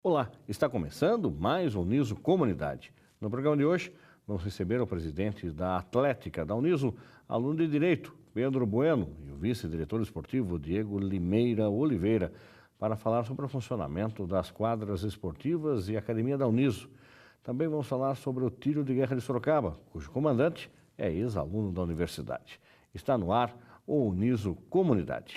Olá, está começando mais um Uniso Comunidade. No programa de hoje, vamos receber o presidente da Atlética da Uniso, aluno de Direito, Pedro Bueno, e o vice-diretor esportivo, Diego Limeira Oliveira, para falar sobre o funcionamento das quadras esportivas e academia da Uniso. Também vamos falar sobre o tiro de guerra de Sorocaba, cujo comandante é ex-aluno da universidade. Está no ar o Uniso Comunidade.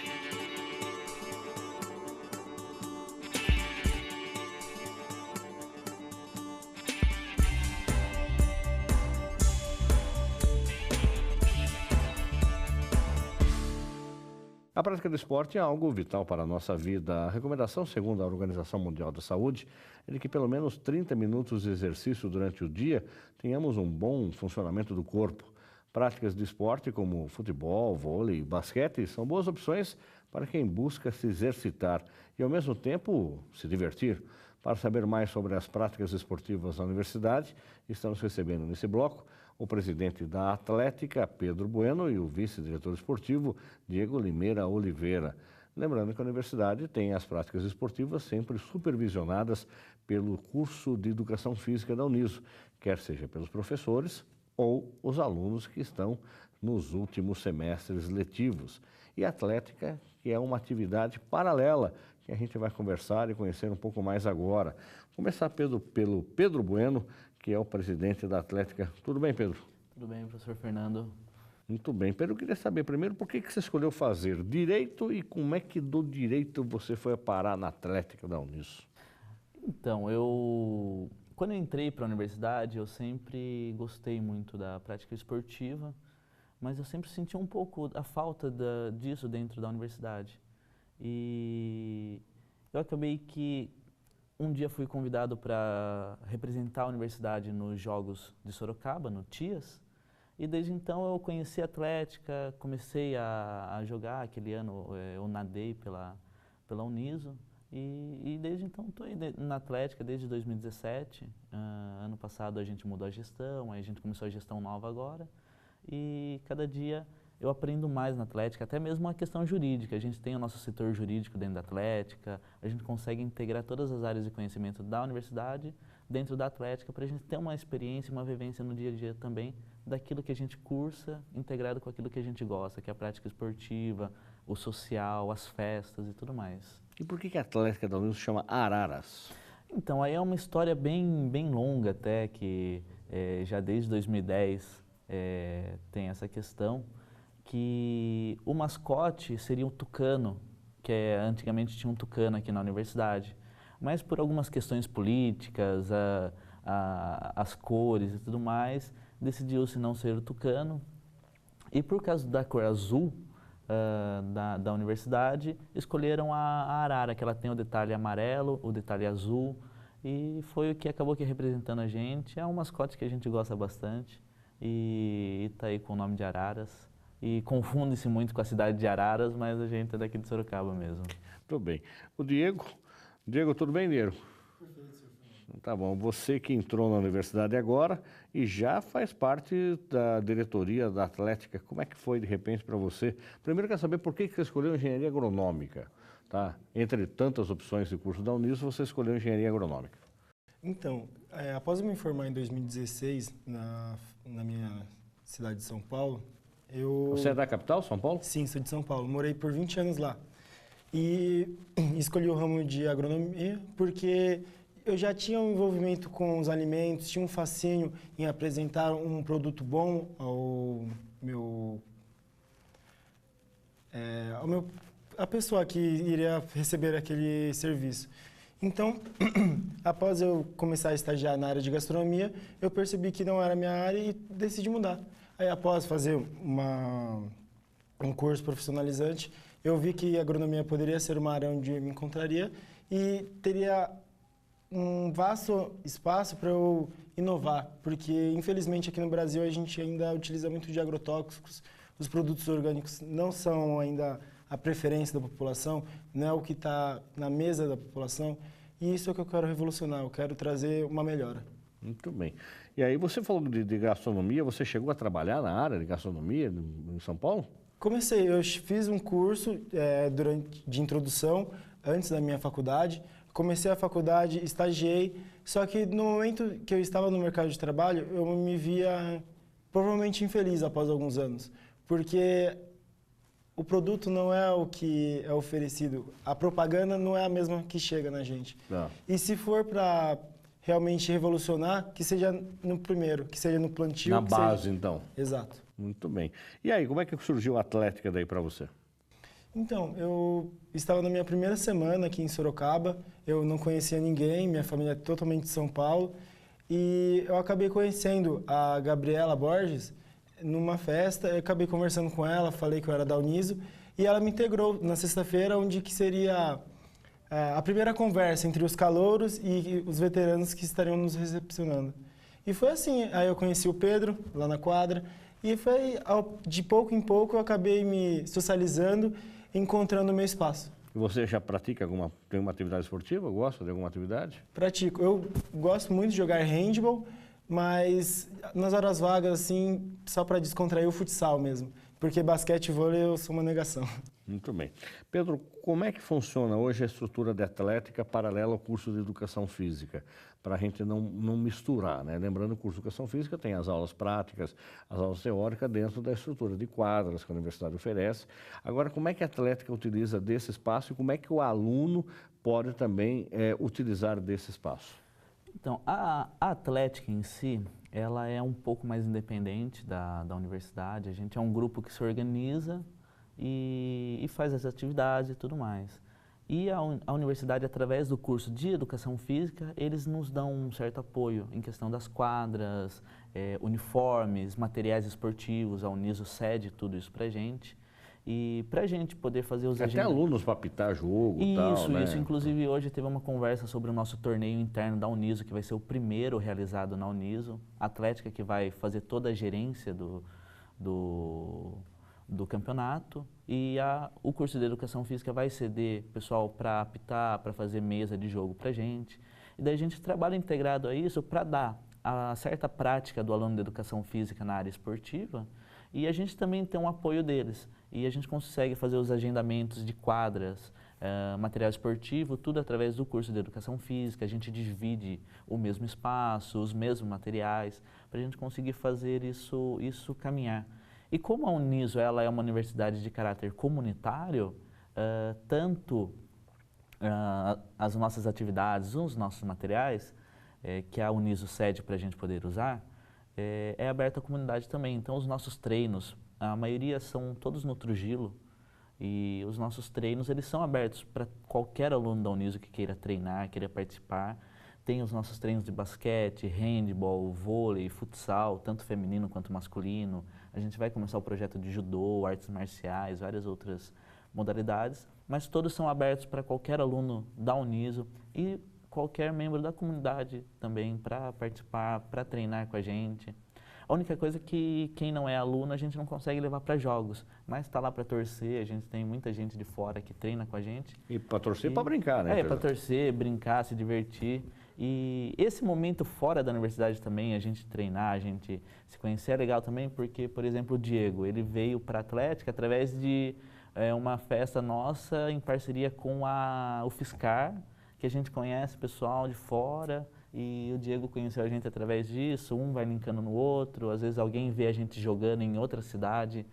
A prática do esporte é algo vital para a nossa vida. A recomendação, segundo a Organização Mundial da Saúde, é de que pelo menos 30 minutos de exercício durante o dia tenhamos um bom funcionamento do corpo. Práticas de esporte como futebol, vôlei e basquete são boas opções para quem busca se exercitar e, ao mesmo tempo, se divertir. Para saber mais sobre as práticas esportivas da universidade, estamos recebendo nesse bloco o presidente da Atlética, Pedro Bueno, e o vice-diretor esportivo, Diego Limeira Oliveira. Lembrando que a universidade tem as práticas esportivas sempre supervisionadas pelo curso de Educação Física da Uniso, quer seja pelos professores ou os alunos que estão nos últimos semestres letivos. E a Atlética, que é uma atividade paralela, que a gente vai conversar e conhecer um pouco mais agora. Vou começar pelo Pedro Bueno, que é o presidente da Atlética. Tudo bem, Pedro? Tudo bem, professor Fernando. Muito bem. Pedro, eu queria saber primeiro por que você escolheu fazer Direito e como é que do Direito você foi parar na Atlética da Uniso? Então, quando eu entrei para a universidade, eu sempre gostei muito da prática esportiva, mas eu sempre senti um pouco a falta disso dentro da universidade. E eu acabei que um dia fui convidado para representar a universidade nos Jogos de Sorocaba, no TIAS, e desde então eu conheci a Atlética, comecei a jogar. Aquele ano eu nadei pela Uniso, e desde então estou na Atlética desde 2017. Ano passado a gente mudou a gestão, aí a gente começou a gestão nova agora, e cada dia eu aprendo mais na Atlética, até mesmo a questão jurídica. A gente tem o nosso setor jurídico dentro da Atlética, a gente consegue integrar todas as áreas de conhecimento da universidade dentro da Atlética para a gente ter uma experiência, uma vivência no dia a dia também daquilo que a gente cursa, integrado com aquilo que a gente gosta, que é a prática esportiva, o social, as festas e tudo mais. E por que a Atlética da Uniso chama Araras? Então, aí é uma história bem longa até, que já desde 2010 tem essa questão, que o mascote seria um tucano, que antigamente tinha um tucano aqui na universidade, mas por algumas questões políticas, as cores e tudo mais, decidiu-se não ser o tucano, e por causa da cor azul da universidade, escolheram a arara, que ela tem o detalhe amarelo, o detalhe azul, e foi o que acabou representando a gente. É um mascote que a gente gosta bastante, e está aí com o nome de Araras. E confunde-se muito com a cidade de Araras, mas a gente é daqui de Sorocaba mesmo. Tudo bem. O Diego, tudo bem, Diego? Perfeito, senhor Fernando. Tá bom. Você que entrou na universidade agora e já faz parte da diretoria da Atlética. Como é que foi, de repente, para você? Primeiro, eu quero saber por que você escolheu engenharia agronômica, tá? Entre tantas opções de curso da Uniso, você escolheu engenharia agronômica. Então, após eu me formar em 2016 na minha cidade de São Paulo, Você é da capital, São Paulo? Sim, sou de São Paulo. Morei por 20 anos lá. E escolhi o ramo de agronomia porque eu já tinha um envolvimento com os alimentos, tinha um fascínio em apresentar um produto bom a pessoa que iria receber aquele serviço. Então, após eu começar a estagiar na área de gastronomia, eu percebi que não era a minha área e decidi mudar. Aí, após fazer um curso profissionalizante, eu vi que a agronomia poderia ser uma área onde eu me encontraria e teria um vasto espaço para eu inovar, porque, infelizmente, aqui no Brasil a gente ainda utiliza muito de agrotóxicos, os produtos orgânicos não são ainda a preferência da população, não é o que está na mesa da população, e isso é o que eu quero revolucionar, eu quero trazer uma melhora. Muito bem. E aí você falou de gastronomia, você chegou a trabalhar na área de gastronomia em São Paulo? Comecei, eu fiz um curso de introdução antes da minha faculdade, comecei a faculdade, estagiei, só que no momento que eu estava no mercado de trabalho, eu me via provavelmente infeliz após alguns anos, porque o produto não é o que é oferecido, a propaganda não é a mesma que chega na gente. Não. E se for para realmente revolucionar, que seja no primeiro, que seja no plantio. Na que base, seja... então. Exato. Muito bem. E aí, como é que surgiu a Atlética daí para você? Então, eu estava na minha primeira semana aqui em Sorocaba, eu não conhecia ninguém, minha família é totalmente de São Paulo, e eu acabei conhecendo a Gabriela Borges numa festa, eu acabei conversando com ela, falei que eu era da Uniso, e ela me integrou na sexta-feira, onde que seria a primeira conversa entre os calouros e os veteranos que estariam nos recepcionando. E foi assim, aí eu conheci o Pedro, lá na quadra, e foi de pouco em pouco eu acabei me socializando, encontrando o meu espaço. E você já pratica tem uma atividade esportiva? Gosta de alguma atividade? Pratico. Eu gosto muito de jogar handball, mas nas horas vagas, assim, só para descontrair o futsal mesmo. Porque basquete e vôlei eu sou uma negação. Muito bem. Pedro, como é que funciona hoje a estrutura de Atlética paralela ao curso de Educação Física? Para a gente não misturar, né? Lembrando que o curso de Educação Física tem as aulas práticas, as aulas teóricas dentro da estrutura de quadras que a universidade oferece. Agora, como é que a Atlética utiliza desse espaço e como é que o aluno pode também utilizar desse espaço? Então, a Atlética em si, ela é um pouco mais independente da universidade. A gente é um grupo que se organiza e faz as atividades e tudo mais. E a universidade, através do curso de Educação Física, eles nos dão um certo apoio em questão das quadras, uniformes, materiais esportivos. A Uniso cede tudo isso pra gente. E pra gente poder fazer os Até alunos para apitar jogo e tal, né? Isso. Inclusive, hoje teve uma conversa sobre o nosso torneio interno da Uniso, que vai ser o primeiro realizado na Uniso. A Atlética que vai fazer toda a gerência do campeonato, e o curso de Educação Física vai ceder pessoal para apitar, para fazer mesa de jogo para a gente. E daí a gente trabalha integrado a isso para dar a certa prática do aluno de Educação Física na área esportiva, e a gente também tem um apoio deles. E a gente consegue fazer os agendamentos de quadras, material esportivo, tudo através do curso de Educação Física. A gente divide o mesmo espaço, os mesmos materiais, para a gente conseguir fazer isso caminhar. E como a Uniso ela é uma universidade de caráter comunitário, tanto as nossas atividades, os nossos materiais, que a Uniso cede para a gente poder usar, é aberto à comunidade também. Então, os nossos treinos, a maioria são todos no Trujillo, e os nossos treinos eles são abertos para qualquer aluno da Uniso que queira treinar, queira participar. Tem os nossos treinos de basquete, handball, vôlei, futsal, tanto feminino quanto masculino. A gente vai começar o projeto de judô, artes marciais, várias outras modalidades, mas todos são abertos para qualquer aluno da Uniso e qualquer membro da comunidade também para participar, para treinar com a gente. A única coisa é que quem não é aluno a gente não consegue levar para jogos, mas está lá para torcer. A gente tem muita gente de fora que treina com a gente. E para torcer e para brincar, né? Para torcer, brincar, se divertir. E esse momento fora da universidade também, a gente treinar, a gente se conhecer é legal também, porque, por exemplo, o Diego, ele veio para a Atlética através de uma festa nossa em parceria com o Fiscar, que a gente conhece pessoal de fora, e o Diego conheceu a gente através disso, um vai linkando no outro, às vezes alguém vê a gente jogando em outra cidade.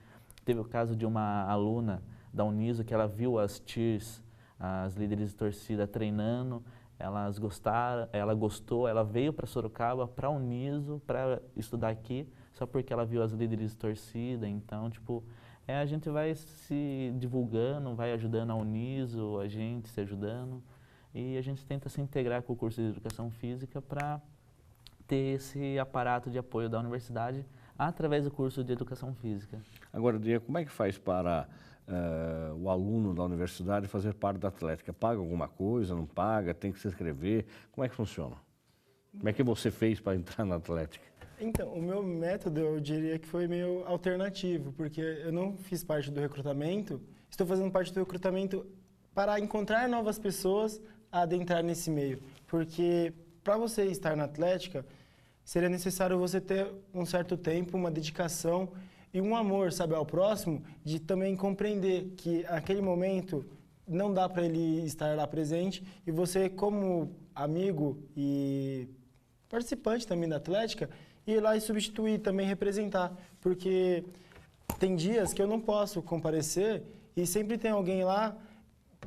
Teve o caso de uma aluna da Uniso que ela viu as cheers, as líderes de torcida treinando, ela gostou, ela veio para Sorocaba, para a Uniso, para estudar aqui, só porque ela viu as líderes de torcida. Então, tipo, a gente vai se divulgando, vai ajudando a Uniso, a gente se ajudando, e a gente tenta se integrar com o curso de Educação Física para ter esse aparato de apoio da universidade através do curso de Educação Física. Agora, Diego, como é que faz para o aluno da universidade fazer parte da Atlética? Paga alguma coisa, não paga, tem que se inscrever? Como é que funciona? Como é que você fez para entrar na Atlética? Então, o meu método eu diria que foi meio alternativo, porque eu não fiz parte do recrutamento, estou fazendo parte do recrutamento para encontrar novas pessoas a adentrar nesse meio. Porque para você estar na Atlética, seria necessário você ter um certo tempo, uma dedicação e um amor, sabe, ao próximo, de também compreender que naquele momento não dá para ele estar lá presente e você, como amigo e participante também da Atlética, ir lá e substituir, também representar, porque tem dias que eu não posso comparecer e sempre tem alguém lá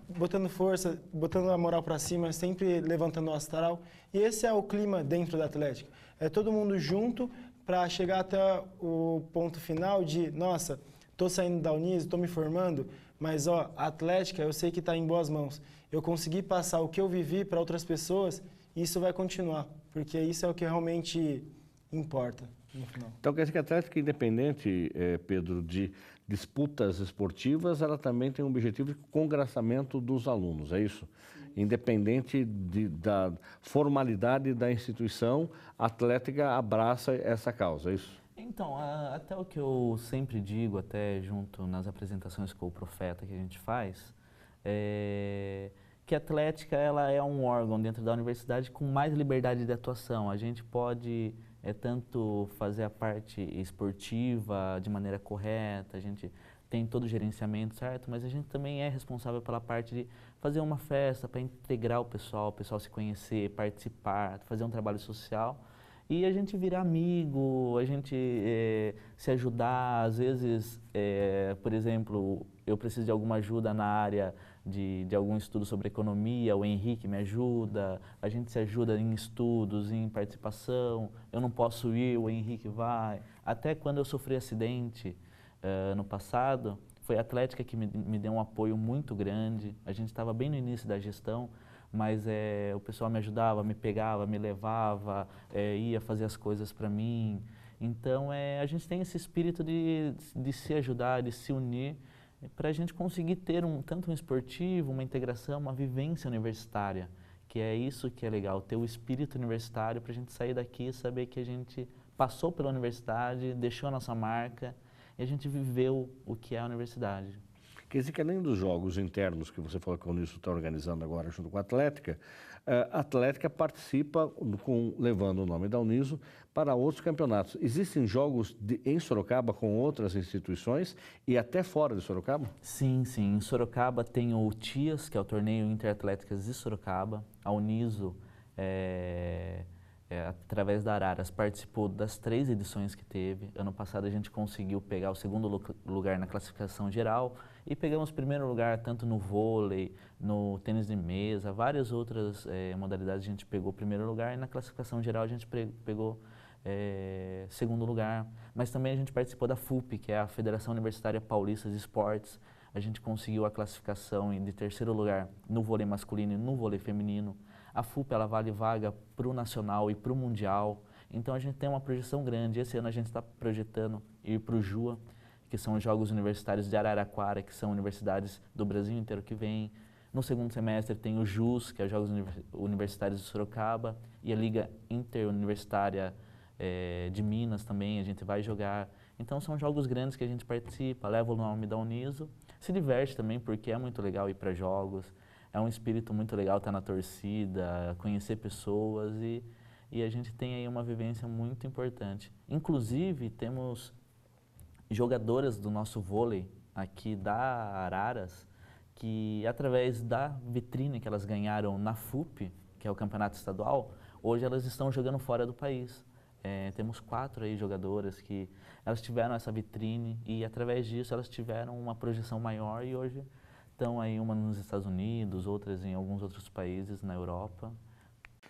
botando força, botando a moral para cima, sempre levantando o astral. E esse é o clima dentro da Atlética. É todo mundo junto para chegar até o ponto final de, nossa, estou saindo da Uniso, estou me formando, mas ó, a Atlética eu sei que está em boas mãos. Eu consegui passar o que eu vivi para outras pessoas e isso vai continuar, porque isso é o que realmente importa no final. Então, quer dizer que a Atlética, independente, Pedro, de disputas esportivas, ela também tem um objetivo de congraçamento dos alunos, é isso? Independente da formalidade da instituição, a Atlética abraça essa causa, é isso? Então, até o que eu sempre digo, até junto nas apresentações com o Profeta que a gente faz, que a Atlética ela é um órgão dentro da universidade com mais liberdade de atuação. A gente pode tanto fazer a parte esportiva de maneira correta, a gente tem todo o gerenciamento certo, mas a gente também é responsável pela parte de fazer uma festa para integrar o pessoal se conhecer, participar, fazer um trabalho social. E a gente virar amigo, a gente se ajudar, às vezes, por exemplo, eu preciso de alguma ajuda na área de algum estudo sobre economia, o Henrique me ajuda, a gente se ajuda em estudos, em participação, eu não posso ir, o Henrique vai. Até quando eu sofri acidente no passado, foi a Atlética que me deu um apoio muito grande, a gente estava bem no início da gestão, mas o pessoal me ajudava, me pegava, me levava, ia fazer as coisas para mim. Então, a gente tem esse espírito de se ajudar, de se unir, para a gente conseguir ter tanto um esportivo, uma integração, uma vivência universitária, que é isso que é legal, ter o espírito universitário para a gente sair daqui e saber que a gente passou pela universidade, deixou a nossa marca e a gente viveu o que é a universidade. Quer dizer que além dos jogos internos que você falou que a Uniso está organizando agora junto com a Atlética participa levando o nome da Uniso para outros campeonatos. Existem jogos em Sorocaba com outras instituições e até fora de Sorocaba? Sim, sim. Em Sorocaba tem o TIAS, que é o Torneio Interatléticas de Sorocaba. A Uniso, através da Araras, participou das 3 edições que teve. Ano passado a gente conseguiu pegar o 2º lugar na classificação geral e pegamos o 1º lugar tanto no vôlei, no tênis de mesa, várias outras modalidades a gente pegou o 1º lugar e na classificação geral a gente pegou 2º lugar. Mas também a gente participou da FUP, que é a Federação Universitária Paulista de Esportes. A gente conseguiu a classificação de 3º lugar no vôlei masculino e no vôlei feminino. A FUP ela vale vaga para o nacional e para o mundial, então a gente tem uma projeção grande. Esse ano a gente está projetando ir para o JUA, que são os Jogos Universitários de Araraquara, que são universidades do Brasil inteiro que vêm. No 2º semestre tem o JUS, que é os Jogos Universitários de Sorocaba, e a Liga Interuniversitária de Minas também, a gente vai jogar. Então são jogos grandes que a gente participa, leva o nome da Uniso, se diverte também porque é muito legal ir para jogos. É um espírito muito legal estar na torcida, conhecer pessoas e a gente tem aí uma vivência muito importante. Inclusive, temos jogadoras do nosso vôlei aqui da Araras que, através da vitrine que elas ganharam na FUP, que é o campeonato estadual, hoje elas estão jogando fora do país. Temos 4 aí jogadoras que elas tiveram essa vitrine e, através disso, elas tiveram uma projeção maior e hoje estão aí uma nos Estados Unidos, outras em alguns outros países na Europa.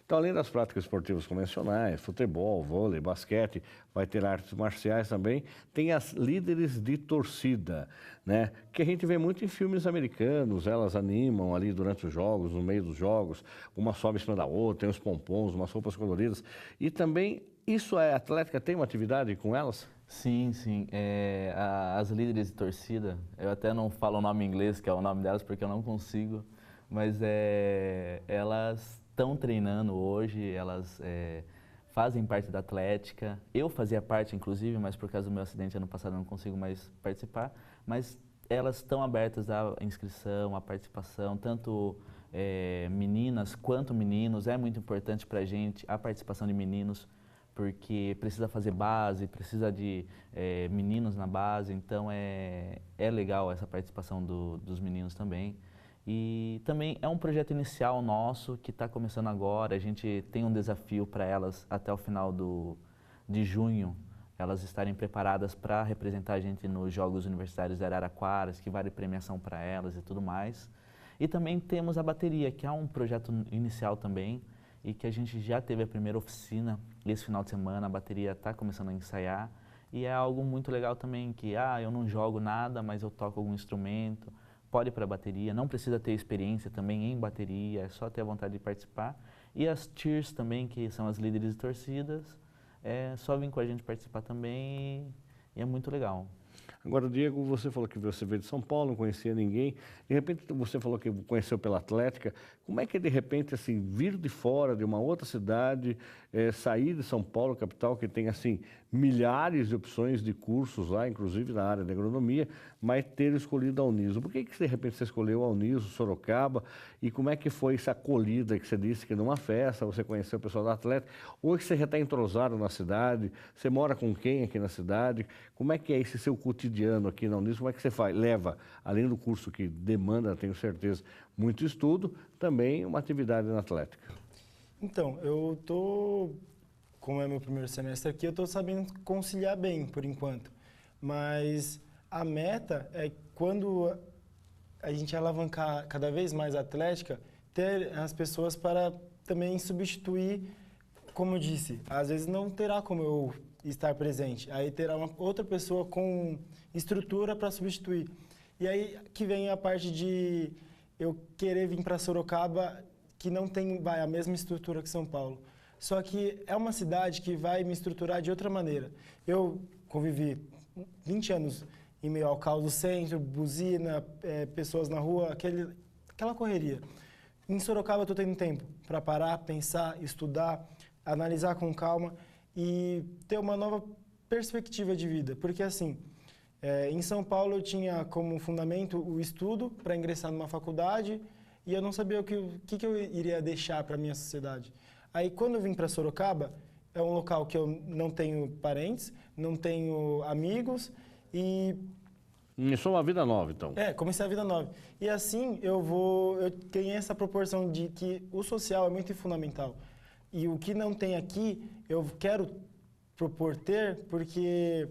Então, além das práticas esportivas convencionais, futebol, vôlei, basquete, vai ter artes marciais também, tem as líderes de torcida, né? Que a gente vê muito em filmes americanos, elas animam ali durante os jogos, no meio dos jogos, uma sobe em cima da outra, tem os pompons, umas roupas coloridas. E também, isso a Atlética tem uma atividade com elas? Sim, sim. As líderes de torcida, eu até não falo o nome em inglês, que é o nome delas, porque eu não consigo, mas elas estão treinando hoje, elas fazem parte da Atlética. Eu fazia parte, inclusive, mas por causa do meu acidente ano passado eu não consigo mais participar, mas elas estão abertas à inscrição, à participação, tanto meninas quanto meninos. É muito importante para a gente a participação de meninos, porque precisa fazer base, precisa de meninos na base, então é legal essa participação dos meninos também. E também é um projeto inicial nosso que está começando agora. A gente tem um desafio para elas até o final de junho, elas estarem preparadas para representar a gente nos Jogos Universitários de Araraquara, que vale premiação para elas e tudo mais. E também temos a bateria, que é um projeto inicial também, e que a gente já teve a primeira oficina esse final de semana, a bateria está começando a ensaiar. E é algo muito legal também, que eu não jogo nada, mas eu toco algum instrumento, pode ir para a bateria, não precisa ter experiência também em bateria, é só ter a vontade de participar. E as cheers também, que são as líderes de torcidas, é só vir com a gente participar também e é muito legal. Agora, Diego, você falou que você veio de São Paulo, não conhecia ninguém. De repente, você falou que conheceu pela Atlética. Como é que, de repente, assim, vir de fora, de uma outra cidade, sair de São Paulo, capital, que tem, assim, milhares de opções de cursos lá, inclusive na área de agronomia, mas ter escolhido a Uniso? Por que, de repente, você escolheu a Uniso, Sorocaba? E como é que foi essa acolhida que você disse que numa festa você conheceu o pessoal da Atlética? Hoje você já está entrosado na cidade? Você mora com quem aqui na cidade? Como é que é esse seu cotidiano aqui na Uniso? Como é que você faz? Leva, além do curso que demanda, tenho certeza, muito estudo, também uma atividade na Atlética. Então, eu tô, como é meu primeiro semestre aqui, eu tô sabendo conciliar bem, por enquanto. Mas a meta é, quando a gente alavancar cada vez mais a Atlética, ter as pessoas para também substituir, como eu disse, às vezes não terá como eu estar presente, aí terá uma outra pessoa com estrutura para substituir. E aí que vem a parte de eu querer vir para Sorocaba, que não tem a mesma estrutura que São Paulo. Só que é uma cidade que vai me estruturar de outra maneira. Eu convivi 20 anos em meio ao caos do centro, buzina, pessoas na rua, aquela correria. Em Sorocaba eu estou tendo tempo para parar, pensar, estudar, analisar com calma e ter uma nova perspectiva de vida. Porque assim, em São Paulo eu tinha como fundamento o estudo para ingressar numa faculdade e eu não sabia o que eu iria deixar para a minha sociedade. Aí quando eu vim para Sorocaba, é um local que eu não tenho parentes, não tenho amigos e... Começou uma vida nova, então. Comecei a vida nova. E assim eu ganhei essa proporção de que o social é muito fundamental. E o que não tem aqui, eu quero propor ter, porque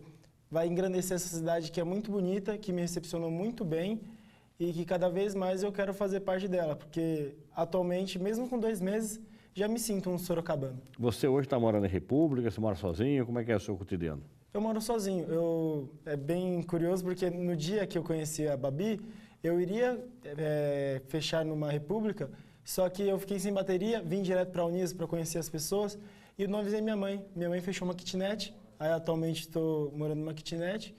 vai engrandecer essa cidade que é muito bonita, que me recepcionou muito bem e que cada vez mais eu quero fazer parte dela, porque atualmente, mesmo com 2 meses, já me sinto um sorocabano. Você hoje está morando em República, você mora sozinho, como é que é o seu cotidiano? Eu moro sozinho. É bem curioso porque no dia que eu conheci a Babi, eu iria fechar numa República, só que eu fiquei sem bateria, vim direto para a Uniso para conhecer as pessoas e não avisei minha mãe. Minha mãe fechou uma kitnet, aí atualmente estou morando numa kitnet.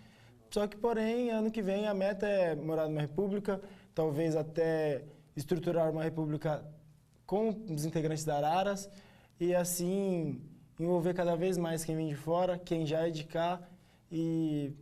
Só que, porém, ano que vem a meta é morar numa república, talvez até estruturar uma república com os integrantes da Araras e assim envolver cada vez mais quem vem de fora, quem já é de cá e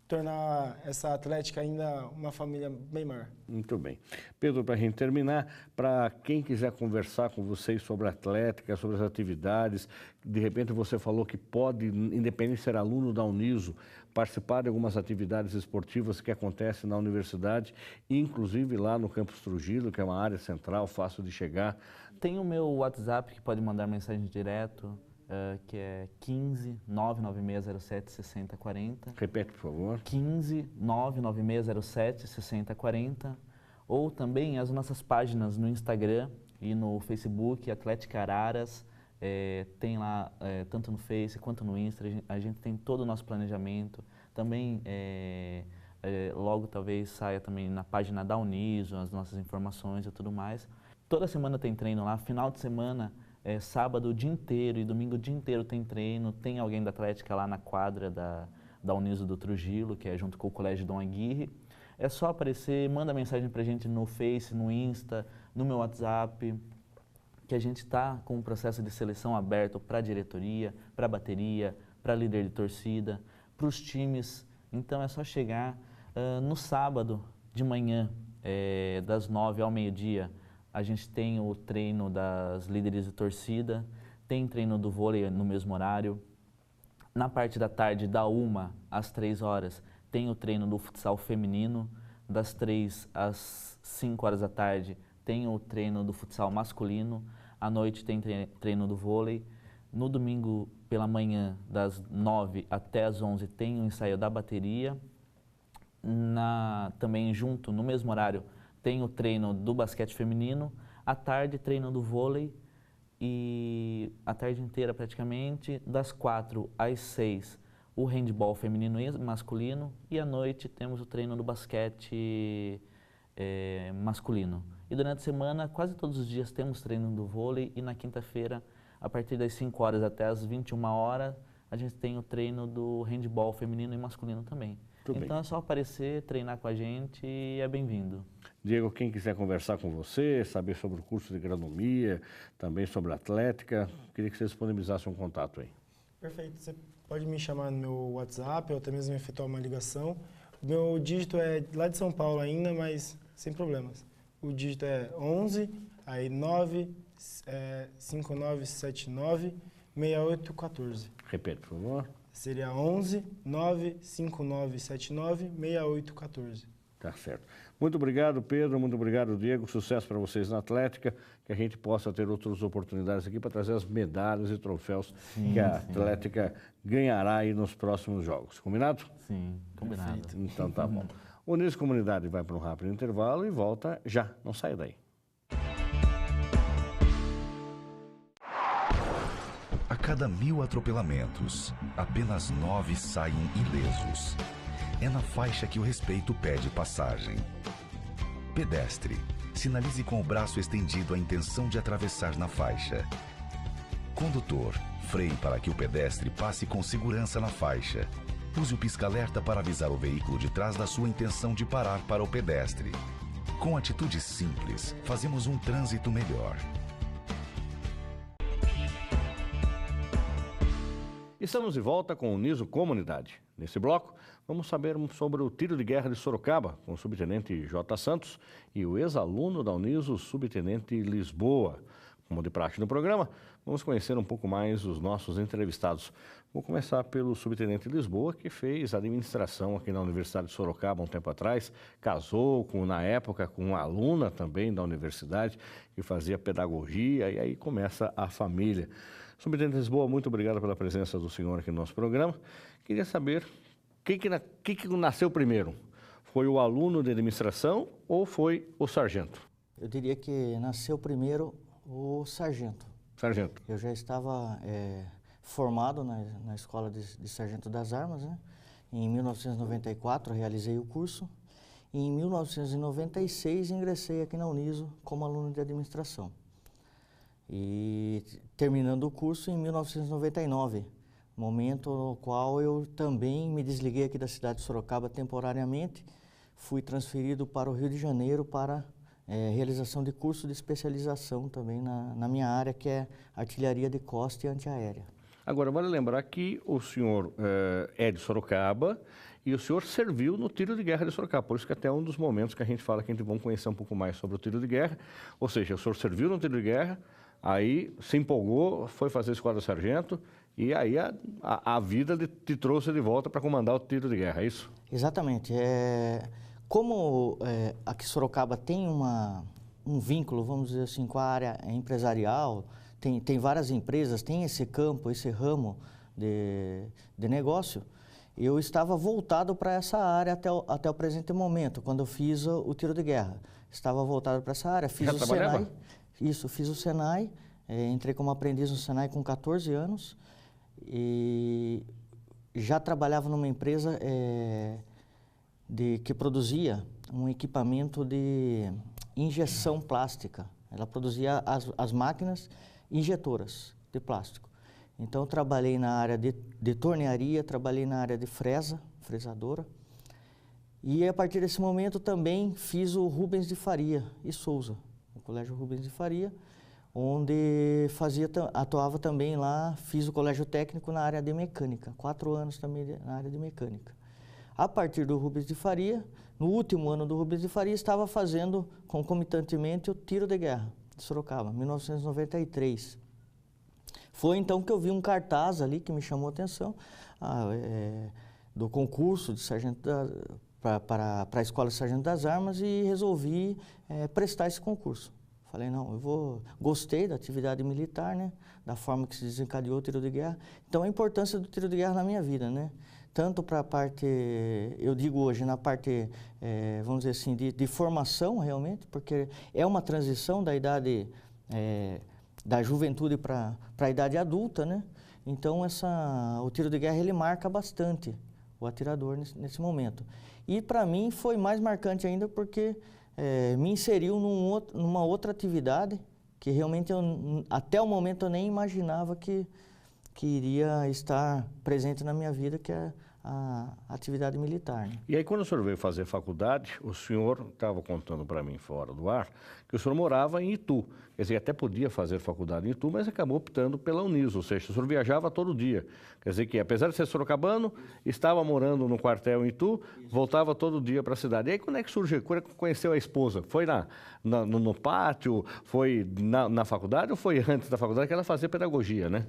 tornar essa Atlética ainda uma família bem maior. Muito bem. Pedro, para a gente terminar, para quem quiser conversar com vocês sobre a Atlética, sobre as atividades, de repente você falou que pode, independente de ser aluno da Uniso, participar de algumas atividades esportivas que acontecem na universidade, inclusive lá no Campus Trujillo, que é uma área central, fácil de chegar. Tem o meu WhatsApp, que pode mandar mensagem direto, que é 15 99607 6040. Repete, por favor. 15 99607 6040. Ou também as nossas páginas no Instagram e no Facebook, Atlética Araras. Tem lá, tanto no Face quanto no Insta, a gente tem todo o nosso planejamento. Também, logo talvez saia também na página da Uniso, as nossas informações e tudo mais. Toda semana tem treino lá, final de semana, sábado o dia inteiro e domingo o dia inteiro tem treino. Tem alguém da Atlética lá na quadra da Uniso do Trujillo, que é junto com o Colégio Dom Aguirre. É só aparecer, manda mensagem pra gente no Face, no Insta, no meu WhatsApp, que a gente está com um processo de seleção aberto para a diretoria, para a bateria, para líder de torcida, para os times. Então é só chegar no sábado de manhã, das 9 ao meio-dia, a gente tem o treino das líderes de torcida, tem treino do vôlei no mesmo horário. Na parte da tarde, da 1 às 3 horas, tem o treino do futsal feminino. das 3 às 5 horas da tarde, tem o treino do futsal masculino. À noite tem treino do vôlei. No domingo pela manhã, das 9 até as 11, tem o ensaio da bateria. Também junto, no mesmo horário, tem o treino do basquete feminino. À tarde, treino do vôlei. E a tarde inteira praticamente, das 4 às 6, o handball feminino e masculino. E à noite temos o treino do basquete masculino. E durante a semana, quase todos os dias temos treino do vôlei. E na quinta-feira, a partir das 5 horas até as 21 horas, a gente tem o treino do handball feminino e masculino também. Então é só aparecer, treinar com a gente e é bem-vindo. Diego, quem quiser conversar com você, saber sobre o curso de agronomia, também sobre atlética, queria que você disponibilizasse um contato aí. Perfeito. Você pode me chamar no meu WhatsApp ou até mesmo efetuar uma ligação. O meu dígito é lá de São Paulo ainda, mas sem problemas. O dígito é 11, aí 9, 5979 6814. Repete, por favor. Seria 11 95979 6814. Tá certo. Muito obrigado, Pedro. Muito obrigado, Diego. Sucesso para vocês na Atlética. Que a gente possa ter outras oportunidades aqui para trazer as medalhas e troféus que a Atlética ganhará aí nos próximos jogos. Combinado? Sim, combinado. Perfeito. Então tá bom. O Unidos Comunidade vai para um rápido intervalo e volta já. Não saia daí. A cada 1000 atropelamentos, apenas 9 saem ilesos. É na faixa que o respeito pede passagem. Pedestre, sinalize com o braço estendido a intenção de atravessar na faixa. Condutor, freie para que o pedestre passe com segurança na faixa. Use o pisca-alerta para avisar o veículo de trás da sua intenção de parar para o pedestre. Com atitudes simples, fazemos um trânsito melhor. Estamos de volta com o Niso Comunidade. Nesse bloco, vamos saber sobre o tiro de guerra de Sorocaba, com o subtenente J. Santos e o ex-aluno da Uniso, o subtenente Lisboa. Como de praxe no programa, vamos conhecer um pouco mais os nossos entrevistados. Vou começar pelo subtenente Lisboa, que fez administração aqui na Universidade de Sorocaba um tempo atrás, casou, na época, com uma aluna também da universidade, que fazia pedagogia, e aí começa a família. Subtenente Lisboa, muito obrigado pela presença do senhor aqui no nosso programa. Queria saber quem que nasceu primeiro? Foi o aluno de administração ou foi o sargento? Eu diria que nasceu primeiro o sargento. Sargento. Eu já estava formado na Escola de Sargento das Armas, né? Em 1994 realizei o curso e em 1996 ingressei aqui na Uniso como aluno de administração. E terminando o curso em 1999, momento no qual eu também me desliguei aqui da cidade de Sorocaba temporariamente, fui transferido para o Rio de Janeiro para realização de curso de especialização também na minha área, que é artilharia de costa e antiaérea. Agora, vale lembrar que o senhor é de Sorocaba e o senhor serviu no tiro de guerra de Sorocaba, por isso que até um dos momentos que a gente fala que a gente vai conhecer um pouco mais sobre o tiro de guerra, ou seja, o senhor serviu no tiro de guerra, aí se empolgou, foi fazer esquadra sargento e aí a vida te trouxe de volta para comandar o tiro de guerra, é isso? Exatamente. Como aqui Sorocaba tem um vínculo, vamos dizer assim, com a área empresarial, tem várias empresas, tem esse campo, esse ramo de negócio, eu estava voltado para essa área até o presente momento, quando eu fiz o tiro de guerra. Estava voltado para essa área, fiz o Senai. Isso, fiz o Senai, entrei como aprendiz no Senai com 14 anos e já trabalhava numa empresa que produzia um equipamento de injeção plástica. Ela produzia as máquinas injetoras de plástico. Então, eu trabalhei na área de tornearia, trabalhei na área de fresadora. E a partir desse momento também fiz o Rubens de Faria e Souza, o Colégio Rubens de Faria, onde atuava também lá, fiz o colégio técnico na área de mecânica, 4 anos também na área de mecânica. A partir do Rubens de Faria, no último ano do Rubens de Faria, estava fazendo concomitantemente o tiro de guerra de Sorocaba, 1993. Foi então que eu vi um cartaz ali que me chamou a atenção, do concurso de sargento para a Escola Sargento das Armas e resolvi prestar esse concurso. Falei, não, gostei da atividade militar, né? Da forma que se desencadeou o tiro de guerra. Então, a importância do tiro de guerra na minha vida, né? Tanto para a parte, eu digo hoje, na parte, vamos dizer assim, de formação realmente, porque é uma transição da idade, da juventude para a idade adulta, né? Então, o tiro de guerra, ele marca bastante o atirador nesse momento. E para mim foi mais marcante ainda porque me inseriu numa outra atividade que realmente até o momento eu nem imaginava que iria estar presente na minha vida, que é a atividade militar. Né? E aí, quando o senhor veio fazer faculdade, o senhor estava contando para mim fora do ar que o senhor morava em Itu. Quer dizer, até podia fazer faculdade em Itu, mas acabou optando pela Uniso, ou seja, o senhor viajava todo dia. Quer dizer que, apesar de ser sorocabano, estava morando no quartel em Itu, voltava todo dia para a cidade. E aí, quando é que surgiu? Quando conheceu a esposa? Foi no pátio? Foi na faculdade ou foi antes da faculdade que ela fazia pedagogia, né?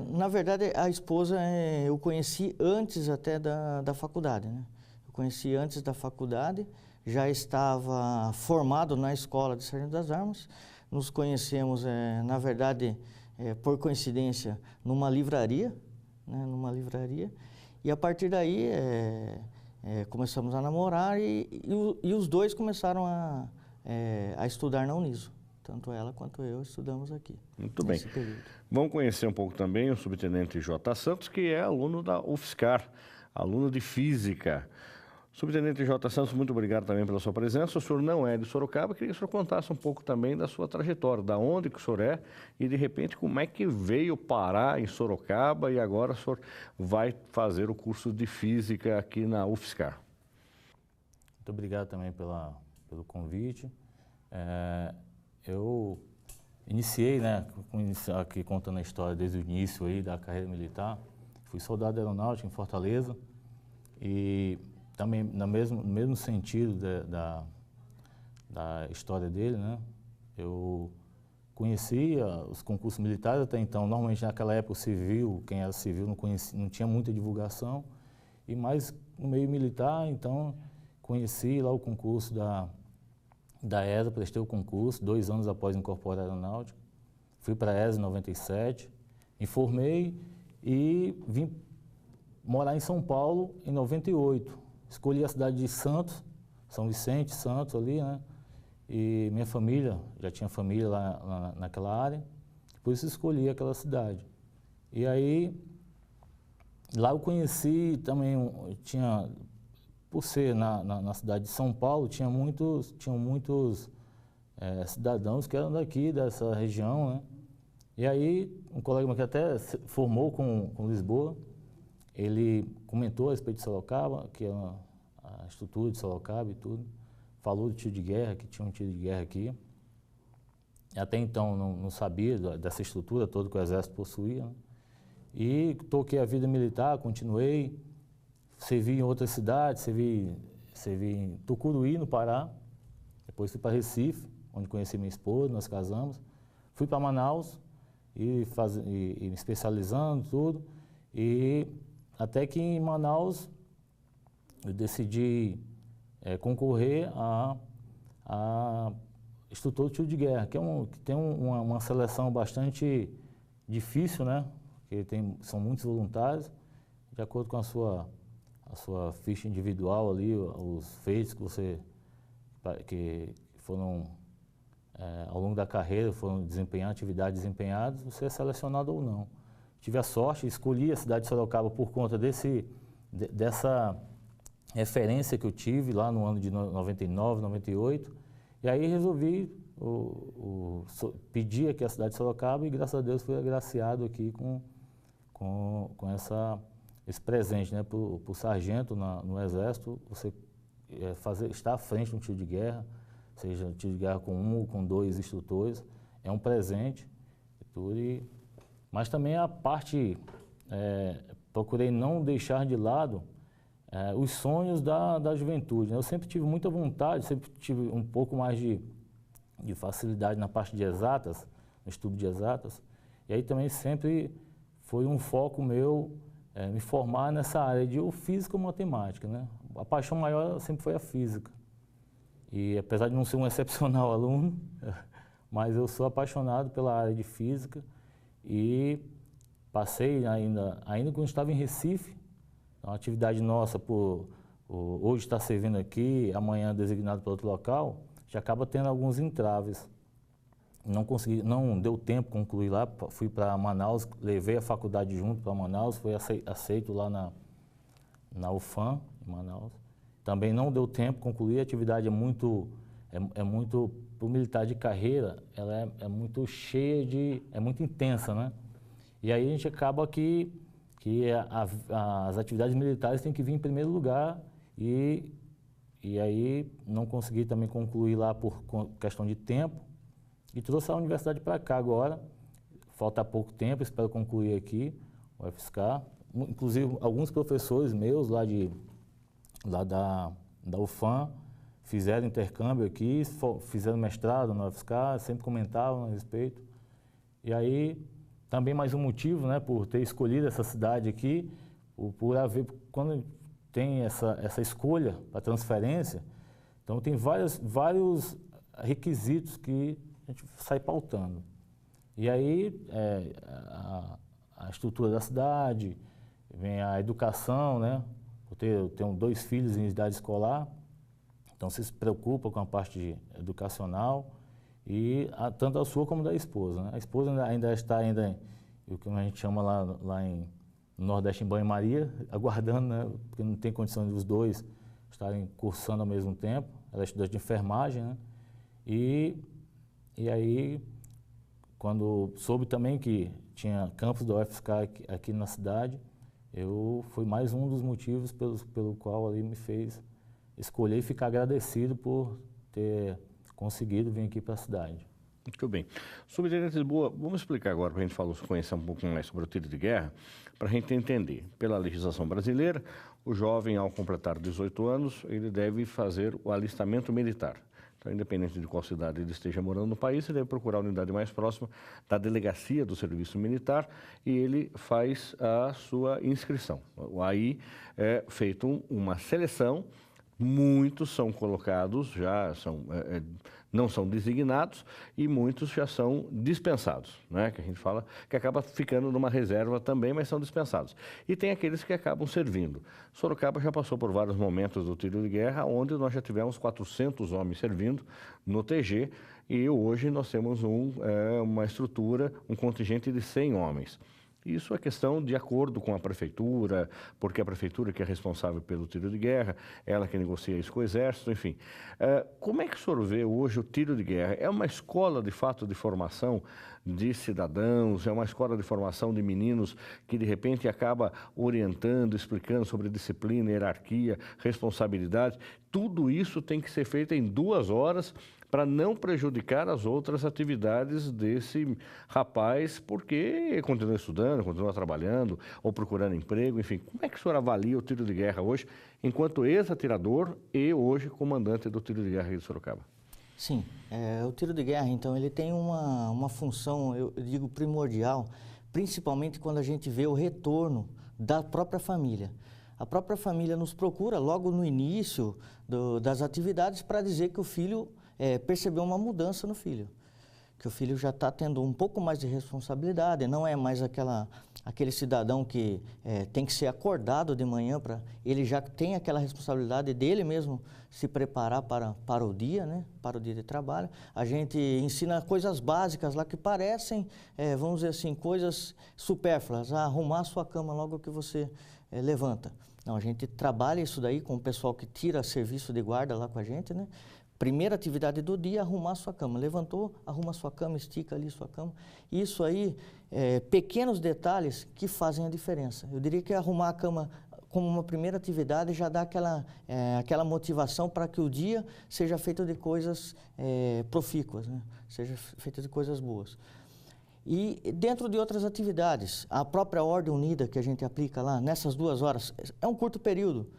Na verdade, a esposa eu conheci antes até da faculdade, né? Eu conheci antes da faculdade, já estava formado na Escola de Sargento das Armas. Nos conhecemos, na verdade, por coincidência, numa livraria, né? E a partir daí começamos a namorar e os dois começaram a estudar na Uniso. Tanto ela quanto eu estudamos aqui. Muito bem. Vamos conhecer um pouco também o subtenente J. Santos, que é aluno da UFSCar, aluno de Física. Subtenente J. Santos, muito obrigado também pela sua presença. O senhor não é de Sorocaba, queria que o senhor contasse um pouco também da sua trajetória, da onde que o senhor é e, de repente, como é que veio parar em Sorocaba e agora o senhor vai fazer o curso de Física aqui na UFSCar. Muito obrigado também pelo convite. Eu iniciei, né, aqui contando a história desde o início aí da carreira militar. Fui soldado aeronáutico em Fortaleza e também no mesmo sentido da história dele, né, eu conhecia os concursos militares até então. Normalmente naquela época o civil, quem era civil não tinha muita divulgação, e mais no meio militar, então conheci lá o concurso da ESA, prestei o concurso 2 anos após incorporar a aeronáutica. Fui para a ESA em 97, me formei e vim morar em São Paulo em 98. Escolhi a cidade de Santos, São Vicente, Santos ali, né? E minha família, já tinha família lá naquela área, por isso escolhi aquela cidade. E aí, lá eu conheci também, por ser na cidade de São Paulo, tinham muitos cidadãos que eram daqui, dessa região, né? E aí, um colega meu que até se formou com Lisboa, ele comentou a respeito de Sorocaba, que é a estrutura de Sorocaba e tudo, falou do tiro de guerra, que tinha um tiro de guerra aqui. Até então não sabia dessa estrutura toda que o Exército possuía, né? E toquei a vida militar, continuei, servi em outras cidades, servi em Tucuruí, no Pará, depois fui para Recife, onde conheci minha esposa, nós casamos, fui para Manaus e me especializando tudo, e até que em Manaus eu decidi concorrer a instrutor de tiro de guerra, que tem uma seleção bastante difícil, né? Porque são muitos voluntários, de acordo com a sua ficha individual ali, os feitos que foram, ao longo da carreira, foram atividades desempenhadas, você é selecionado ou não. Tive a sorte, escolhi a cidade de Sorocaba por conta dessa referência que eu tive lá no ano de 99, 98, e aí resolvi pedir aqui a cidade de Sorocaba e, graças a Deus, fui agraciado aqui com esse presente, né? Por sargento no Exército, você estar à frente de um tiro de guerra, seja um tiro de guerra com 1 ou com 2 instrutores, é um presente e tudo. Mas também a parte, procurei não deixar de lado os sonhos da juventude, né? Eu sempre tive muita vontade, sempre tive um pouco mais de facilidade na parte de exatas, no estudo de exatas, e aí também sempre foi um foco meu me formar nessa área de física ou matemática, né? a paixão maior sempre foi a física. E apesar de não ser um excepcional aluno, mas eu sou apaixonado pela área de física e passei ainda quando estava em Recife, uma atividade nossa hoje está servindo aqui, amanhã designado para outro local, já acaba tendo alguns entraves. Não deu tempo de concluir lá, fui para Manaus, levei a faculdade junto para Manaus, fui aceito lá na UFAM, em Manaus. Também não deu tempo de concluir, a atividade é muito, para o militar de carreira, ela é muito cheia é muito intensa, né? E aí a gente acaba que as atividades militares têm que vir em primeiro lugar e aí não consegui também concluir lá por questão de tempo e trouxe a universidade para cá agora. Falta pouco tempo, espero concluir aqui o UFSC. Inclusive alguns professores meus lá da UFAM fizeram intercâmbio aqui, fizeram mestrado na UFSC, sempre comentavam a respeito. E aí também mais um motivo, né, por ter escolhido essa cidade aqui, por haver, quando tem essa escolha para transferência, então tem vários requisitos que a gente sai pautando. E aí a estrutura da cidade, vem a educação, né? Eu tenho 2 filhos em idade escolar, então você se preocupa com a parte educacional, e tanto a sua como da esposa, né? A esposa ainda está o que a gente chama lá no Nordeste em banho-maria, aguardando, né? Porque não tem condição de os 2 estarem cursando ao mesmo tempo. Ela é estudante de enfermagem, né? E aí, quando soube também que tinha campus da UFSC aqui na cidade, foi mais um dos motivos pelo qual ali me fez escolher e ficar agradecido por ter conseguido vir aqui para a cidade. Muito bem. Subtenente Lisboa, vamos explicar agora para a gente conhecer um pouco mais sobre o tiro de guerra, para a gente entender. Pela legislação brasileira, o jovem, ao completar 18 anos, ele deve fazer o alistamento militar. Então, independente de qual cidade ele esteja morando no país, ele deve procurar a unidade mais próxima da delegacia do serviço militar e ele faz a sua inscrição. Aí é feita uma seleção, muitos são colocados, não são designados e muitos já são dispensados, né? Que a gente fala que acaba ficando numa reserva também, mas são dispensados. E tem aqueles que acabam servindo. Sorocaba já passou por vários momentos do tiro de guerra, onde nós já tivemos 400 homens servindo no TG e hoje nós temos uma estrutura, um contingente de 100 homens. Isso é questão de acordo com a prefeitura, porque a prefeitura que é responsável pelo tiro de guerra, ela que negocia isso com o Exército, enfim. Como é que o senhor vê hoje o tiro de guerra? É uma escola, de fato, de formação de cidadãos, é uma escola de formação de meninos que, de repente, acaba orientando, explicando sobre disciplina, hierarquia, responsabilidade. Tudo isso tem que ser feito em 2 horas, para não prejudicar as outras atividades desse rapaz, porque continua estudando, continua trabalhando ou procurando emprego, enfim. Como é que o senhor avalia o tiro de guerra hoje, enquanto ex-atirador e hoje comandante do tiro de guerra de Sorocaba? Sim, o tiro de guerra, então, ele tem uma função, eu digo, primordial, principalmente quando a gente vê o retorno da própria família. A própria família nos procura logo no início das atividades para dizer que o filho percebeu uma mudança no filho, que o filho já está tendo um pouco mais de responsabilidade, não é mais aquele cidadão que tem que ser acordado de manhã, ele já tem aquela responsabilidade dele mesmo se preparar para o dia, né, para o dia de trabalho. A gente ensina coisas básicas lá que parecem, vamos dizer assim, coisas supérfluas, arrumar a sua cama logo que você levanta. Não, a gente trabalha isso daí com o pessoal que tira serviço de guarda lá com a gente, né? Primeira atividade do dia, arrumar sua cama. Levantou, arruma sua cama, estica ali sua cama. Isso aí, pequenos detalhes que fazem a diferença. Eu diria que arrumar a cama como uma primeira atividade já dá aquela motivação para que o dia seja feito de coisas profícuas, né? Seja feito de coisas boas. E dentro de outras atividades, a própria ordem unida que a gente aplica lá, nessas 2 horas, é um curto período.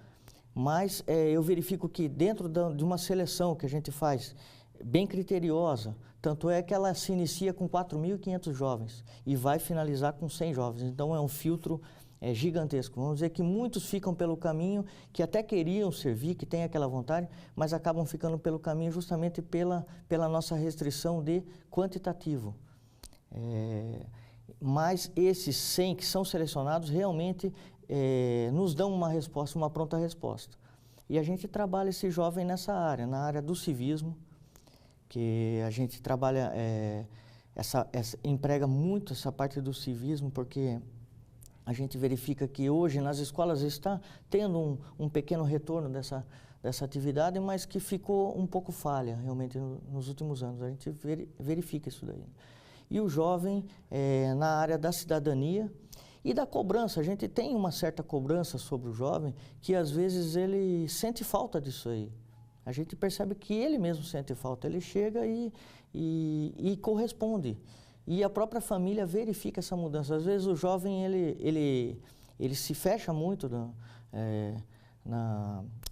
Mas eu verifico que dentro de uma seleção que a gente faz, bem criteriosa, tanto é que ela se inicia com 4.500 jovens e vai finalizar com 100 jovens. Então é um filtro é gigantesco. Vamos dizer que muitos ficam pelo caminho, que até queriam servir, que têm aquela vontade, mas acabam ficando pelo caminho justamente pela nossa restrição de quantitativo. Mas esses 100 que são selecionados realmente nos dão uma resposta, uma pronta resposta. E a gente trabalha esse jovem nessa área, na área do civismo, que a gente trabalha, emprega muito essa parte do civismo, porque a gente verifica que hoje nas escolas está tendo um pequeno retorno dessa atividade, mas que ficou um pouco falha realmente nos últimos anos. A gente verifica isso daí. E o jovem na área da cidadania e da cobrança. A gente tem uma certa cobrança sobre o jovem que às vezes ele sente falta disso aí. A gente percebe que ele mesmo sente falta. Ele chega e corresponde. E a própria família verifica essa mudança. Às vezes o jovem ele se fecha muito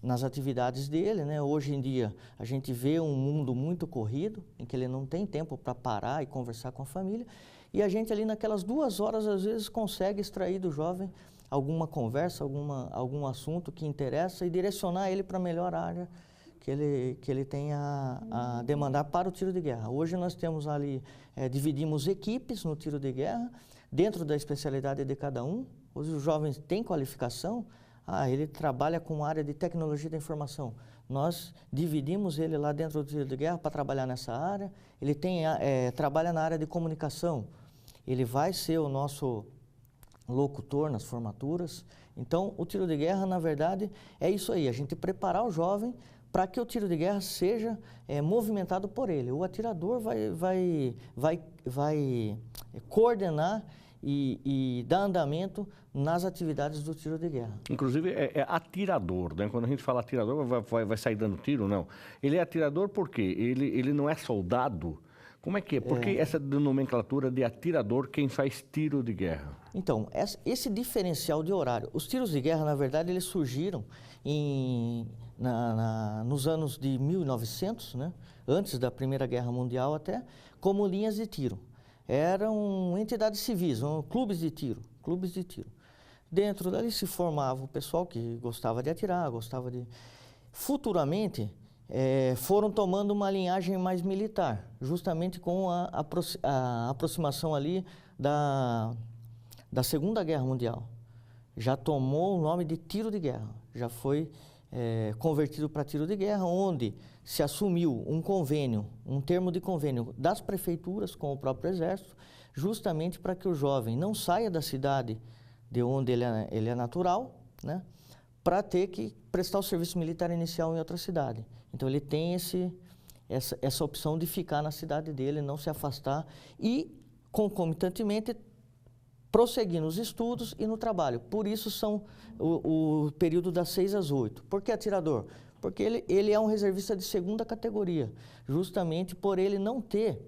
nas atividades dele, né? Hoje em dia a gente vê um mundo muito corrido, em que ele não tem tempo para parar e conversar com a família. E a gente ali naquelas 2 horas às vezes consegue extrair do jovem alguma conversa, algum assunto que interessa e direcionar ele para a melhor área que ele tenha a demandar para o tiro de guerra. Hoje nós temos ali, dividimos equipes no tiro de guerra, dentro da especialidade de cada um. Hoje os jovens têm qualificação, ele trabalha com a área de tecnologia da informação. Nós dividimos ele lá dentro do tiro de guerra para trabalhar nessa área. Ele trabalha na área de comunicação. Ele vai ser o nosso locutor nas formaturas. Então, o tiro de guerra, na verdade, é isso aí, a gente preparar o jovem para que o tiro de guerra seja movimentado por ele. O atirador vai coordenar e dar andamento nas atividades do tiro de guerra. Inclusive é atirador, né? Quando a gente fala atirador, vai sair dando tiro, não. Ele é atirador por quê? Ele não é soldado? Como é que é? Por que essa nomenclatura de atirador quem faz tiro de guerra? Então, esse diferencial de horário, os tiros de guerra, na verdade, eles surgiram nos anos de 1900, né? Antes da Primeira Guerra Mundial até, como linhas de tiro. Eram entidades civis, clubes de tiro. Dentro dali se formava o pessoal que gostava de atirar, Futuramente, foram tomando uma linhagem mais militar, justamente com a aproximação ali da Segunda Guerra Mundial. Já tomou o nome de tiro de guerra, já foi convertido para tiro de guerra, onde se assumiu um termo de convênio das prefeituras com o próprio Exército, justamente para que o jovem não saia da cidade de onde ele é natural, né, para ter que prestar o serviço militar inicial em outra cidade. Então ele tem essa opção de ficar na cidade dele, não se afastar e, concomitantemente, prosseguir nos estudos e no trabalho. Por isso são o período das 6 às 8. Por que atirador? Porque ele é um reservista de segunda categoria, justamente por ele não ter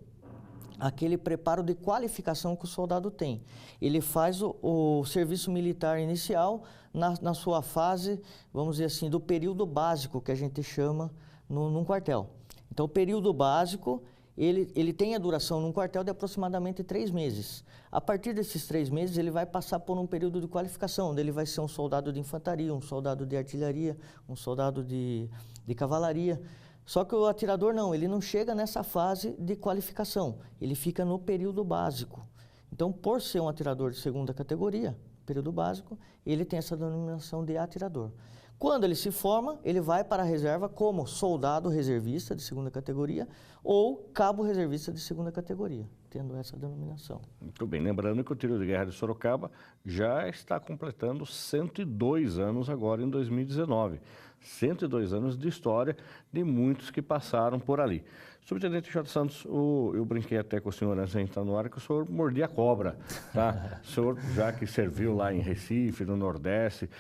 aquele preparo de qualificação que o soldado tem. Ele faz o serviço militar inicial na sua fase, vamos dizer assim, do período básico, que a gente chama num quartel. Então, o período básico, ele tem a duração num quartel de aproximadamente 3 meses. A partir desses 3 meses, ele vai passar por um período de qualificação, onde ele vai ser um soldado de infantaria, um soldado de artilharia, um soldado de cavalaria. Só que o atirador não, ele não chega nessa fase de qualificação, ele fica no período básico. Então, por ser um atirador de segunda categoria, período básico, ele tem essa denominação de atirador. Quando ele se forma, ele vai para a reserva como soldado reservista de segunda categoria ou cabo reservista de segunda categoria, tendo essa denominação. Muito bem, lembrando que o tiro de guerra de Sorocaba já está completando 102 anos agora em 2019. 102 anos de história de muitos que passaram por ali. Subtenente J. Santos, eu brinquei até com o senhor antes de entrar no ar que o senhor mordia a cobra, tá? O senhor, já que serviu lá em Recife, no Nordeste,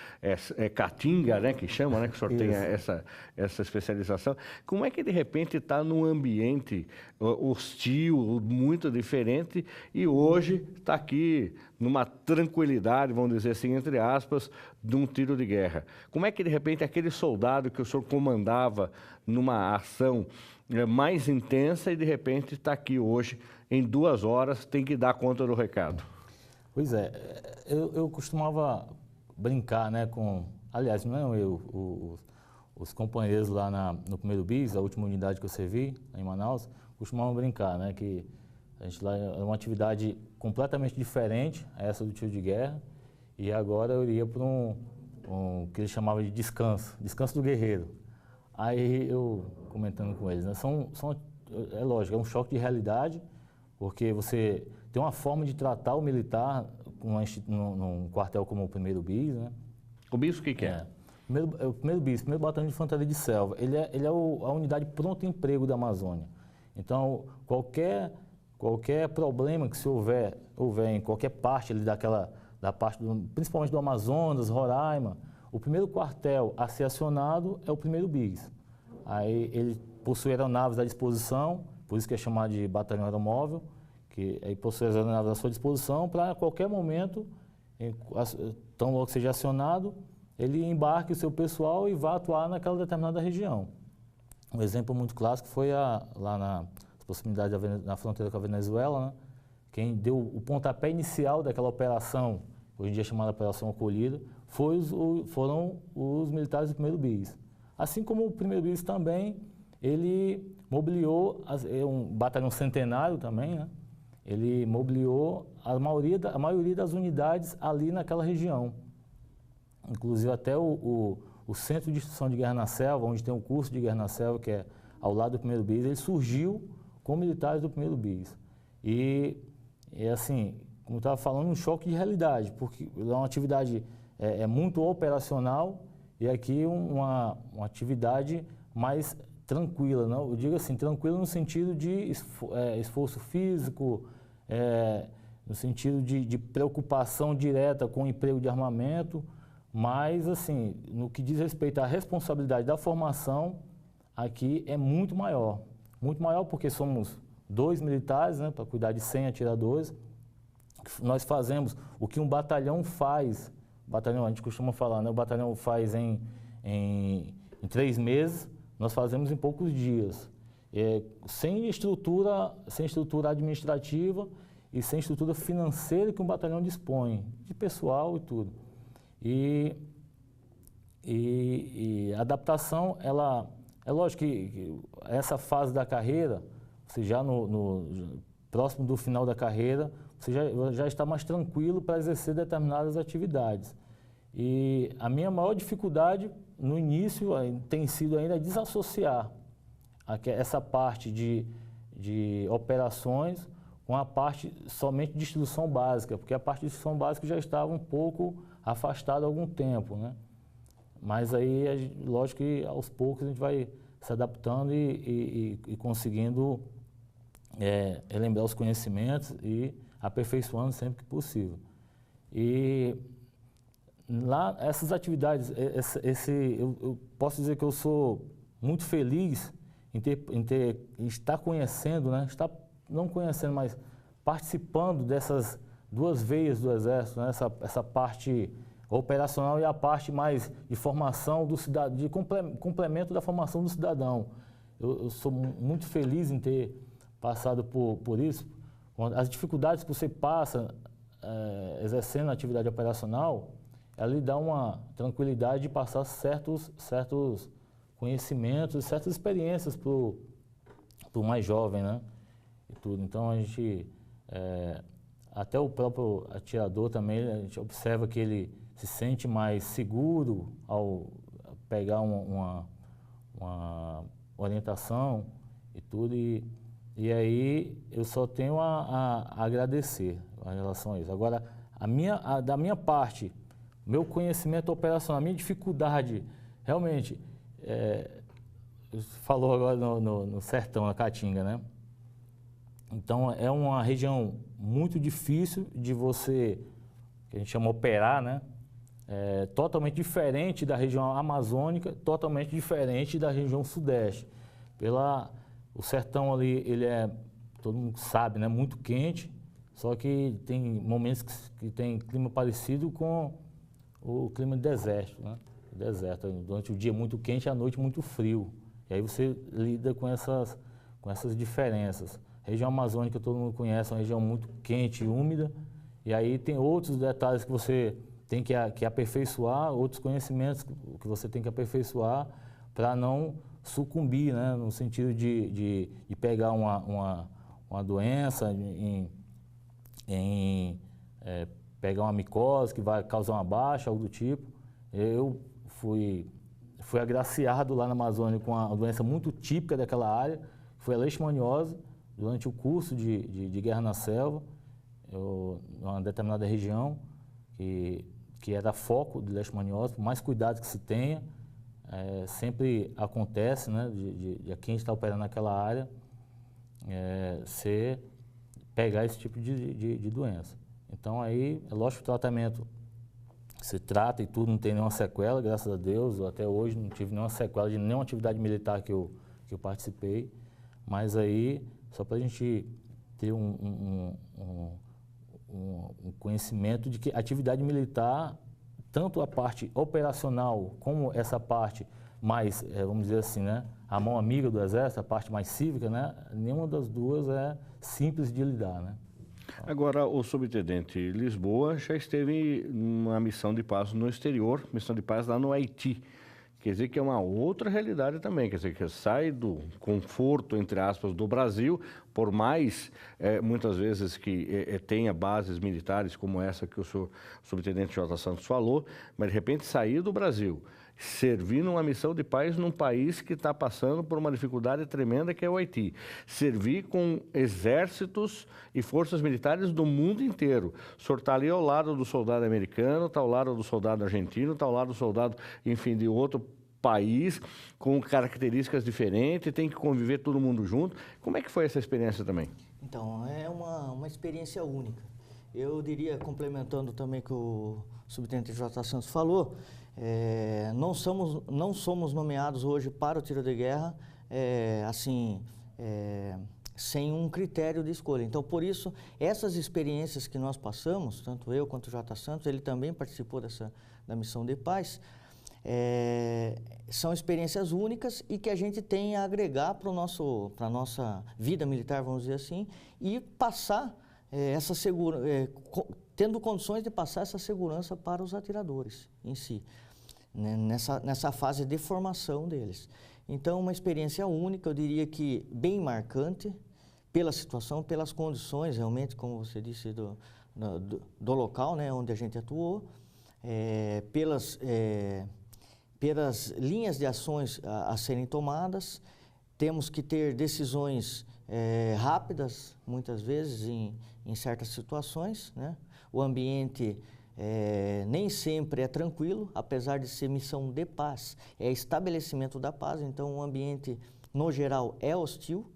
Caatinga, né, que chama, né, que o senhor tem essa especialização. Como é que, de repente, está num ambiente hostil, muito diferente, e hoje está aqui numa tranquilidade, vamos dizer assim, entre aspas, de um tiro de guerra? Como é que, de repente, aquele soldado que o senhor comandava numa ação mais intensa e, de repente, está aqui hoje, em 2 horas, tem que dar conta do recado? Pois é, Eu costumava brincar, né, aliás, não os companheiros lá no primeiro BIS, a última unidade que eu servi, em Manaus, costumavam brincar, né, que a gente lá é uma atividade completamente diferente a essa do tiro de guerra, e agora eu iria para um que eles chamavam de descanso do guerreiro. Aí eu, comentando com eles, né, é lógico, é um choque de realidade, porque você tem uma forma de tratar o militar num quartel como o primeiro BIS, né? O BIS o que é? O primeiro BIS, primeiro Batalhão de Infantaria de Selva, ele é a unidade pronto emprego da Amazônia. Então, qualquer problema que se houver em qualquer parte ali principalmente do Amazonas, Roraima, o primeiro quartel a ser acionado é o primeiro BIS. Aí ele possui aeronaves à disposição, por isso que é chamado de batalhão aeromóvel, que aí possui as aeronaves à sua disposição para a qualquer momento, tão logo seja acionado, ele embarque o seu pessoal e vá atuar naquela determinada região. Um exemplo muito clássico foi lá nas proximidades na fronteira com a Venezuela, né? Quem deu o pontapé inicial daquela operação, hoje em dia chamada Operação Acolhida, foram os militares do primeiro BIS. Assim como o primeiro BIS também, ele mobiliou, um batalhão centenário também, né? Ele mobiliou a maioria das unidades ali naquela região. Inclusive até o Centro de Instrução de Guerra na Selva, onde tem o curso de Guerra na Selva, que é ao lado do primeiro BIS, ele surgiu com militares do primeiro BIS. E assim, como eu estava falando, um choque de realidade, porque é uma atividade muito operacional e aqui uma atividade mais tranquila, não? Eu digo assim, tranquila no sentido de esforço físico, no sentido de preocupação direta com o emprego de armamento, mas assim, no que diz respeito à responsabilidade da formação, aqui é muito maior porque somos 2 militares, né, para cuidar de 100 atiradores. Nós fazemos o que um batalhão faz, a gente costuma falar, né, o batalhão faz em 3 meses, nós fazemos em poucos dias, sem estrutura administrativa e sem estrutura financeira que um batalhão dispõe, de pessoal e tudo. E a adaptação, é lógico que essa fase da carreira, você já próximo do final da carreira, você já está mais tranquilo para exercer determinadas atividades. E a minha maior dificuldade no início tem sido ainda desassociar essa parte de operações com a parte somente de instrução básica, porque a parte de instrução básica já estava um pouco afastada há algum tempo, né? Mas aí, lógico que aos poucos a gente vai se adaptando e conseguindo relembrar os conhecimentos e aperfeiçoando sempre que possível. E lá, essas atividades, eu posso dizer que eu sou muito feliz em estar conhecendo, né? Não conhecendo, mas participando dessas 2 veias do Exército, né? Essa parte operacional e a parte mais de formação do cidadão, de complemento da formação do cidadão. Eu sou muito feliz em ter passado por isso. As dificuldades que você passa exercendo a atividade operacional, ela lhe dá uma tranquilidade de passar certos conhecimentos, certas experiências para o mais jovem, né? E tudo. Então a gente, até o próprio atirador também, a gente observa que ele se sente mais seguro ao pegar uma orientação e tudo. E aí eu só tenho a agradecer em relação a isso. Agora, da minha parte, meu conhecimento operacional, a minha dificuldade, realmente, falou agora no sertão, na Caatinga, né? Então, é uma região muito difícil de você, que a gente chama operar, né? Totalmente diferente da região amazônica, totalmente diferente da região sudeste. O sertão ali, ele todo mundo sabe, né? Muito quente, só que tem momentos que tem clima parecido com o clima de deserto, né? Deserto, durante o dia muito quente e à noite muito frio. E aí você lida com essas diferenças. A região amazônica todo mundo conhece, é uma região muito quente e úmida, E aí tem outros detalhes que você tem que aperfeiçoar, outros conhecimentos que você tem que aperfeiçoar para não sucumbir, né? No sentido de pegar uma doença, pegar uma micose que vai causar uma baixa, algo do tipo. Eu fui agraciado lá na Amazônia com uma doença muito típica daquela área, que foi a leishmaniose, durante o curso de Guerra na Selva, numa determinada região, que era foco de leishmaniose, por mais cuidado que se tenha, sempre acontece, né, de quem está operando naquela área, você pegar esse tipo de doença. Então aí, é lógico que o tratamento se trata e tudo, não tem nenhuma sequela, graças a Deus, eu até hoje não tive nenhuma sequela de nenhuma atividade militar que eu participei, mas aí, só para a gente ter um conhecimento de que atividade militar, tanto a parte operacional como essa parte mais, vamos dizer assim, né, a mão amiga do Exército, a parte mais cívica, né, nenhuma das duas é simples de lidar, né. Agora, o subtenente Lisboa já esteve numa missão de paz no exterior, missão de paz lá no Haiti. Quer dizer que é uma outra realidade também, quer dizer que sai do conforto, entre aspas, do Brasil, por mais, muitas vezes, que tenha bases militares como essa que o subtenente J. Santos falou, mas de repente sair do Brasil, servir numa missão de paz num país que está passando por uma dificuldade tremenda que é o Haiti. Servir com exércitos e forças militares do mundo inteiro. O senhor está ali ao lado do soldado americano, está ao lado do soldado argentino, está ao lado do soldado, enfim, de outro país, com características diferentes, tem que conviver todo mundo junto. Como é que foi essa experiência também? Então, é uma experiência única. Eu diria, complementando também o que o subtenente J. Santos falou, não somos nomeados hoje para o tiro de guerra, sem um critério de escolha. Então, por isso, essas experiências que nós passamos, tanto eu quanto o J. Santos, ele também participou da missão de paz, são experiências únicas e que a gente tem a agregar para a nossa vida militar, vamos dizer assim, e passar tendo condições de passar essa segurança para os atiradores em si, né, nessa fase de formação deles. Então, uma experiência única, eu diria que bem marcante, pela situação, pelas condições, realmente, como você disse, do local, né, onde a gente atuou, pelas linhas de ações a serem tomadas. Temos que ter decisões rápidas, muitas vezes, em certas situações, né? O ambiente nem sempre é tranquilo, apesar de ser missão de paz, é estabelecimento da paz, então o ambiente, no geral, é hostil.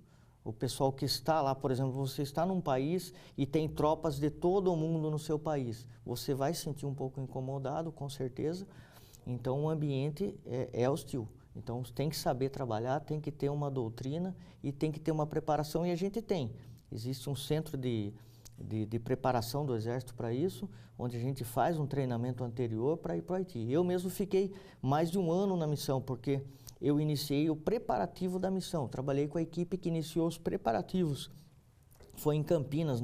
O pessoal que está lá, por exemplo, você está num país e tem tropas de todo o mundo no seu país, você vai se sentir um pouco incomodado, com certeza, então o ambiente é hostil. Então tem que saber trabalhar, tem que ter uma doutrina e tem que ter uma preparação, e a gente tem. Existe um centro de preparação do Exército para isso, onde a gente faz um treinamento anterior para ir para o Haiti. Eu mesmo fiquei mais de um ano na missão, porque eu iniciei o preparativo da missão. Trabalhei com a equipe que iniciou os preparativos. Foi em Campinas,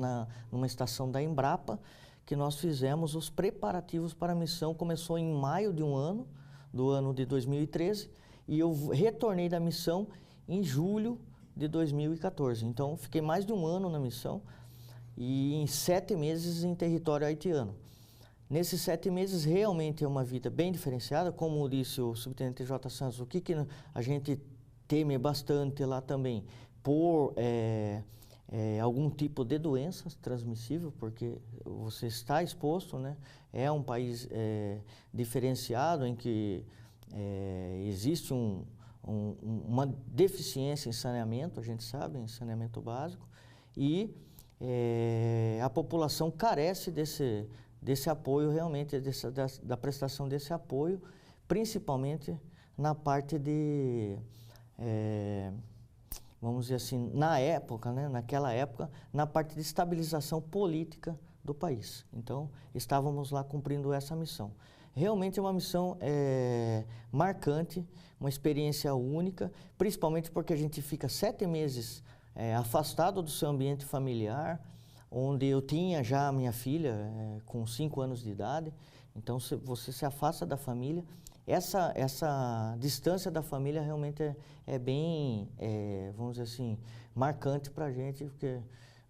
numa estação da Embrapa, que nós fizemos os preparativos para a missão. Começou em maio de do ano de 2013, e eu retornei da missão em julho de 2014. Então, fiquei mais de um ano na missão e em 7 meses em território haitiano. Nesses 7 meses, realmente é uma vida bem diferenciada, como disse o subtenente J. Santos, o que a gente teme bastante lá também, por algum tipo de doença transmissível, porque você está exposto, né? É um país diferenciado em que existe uma deficiência em saneamento, a gente sabe, em saneamento básico, e a população carece desse apoio, realmente, da prestação desse apoio, principalmente na parte vamos dizer assim, naquela época, na parte de estabilização política do país. Então, estávamos lá cumprindo essa missão. Realmente é uma missão marcante, uma experiência única, principalmente porque a gente fica 7 meses afastado do seu ambiente familiar, onde eu tinha já a minha filha com 5 anos de idade. Então, você se afasta da família. Essa distância da família realmente é bem, vamos dizer assim, marcante para a gente, porque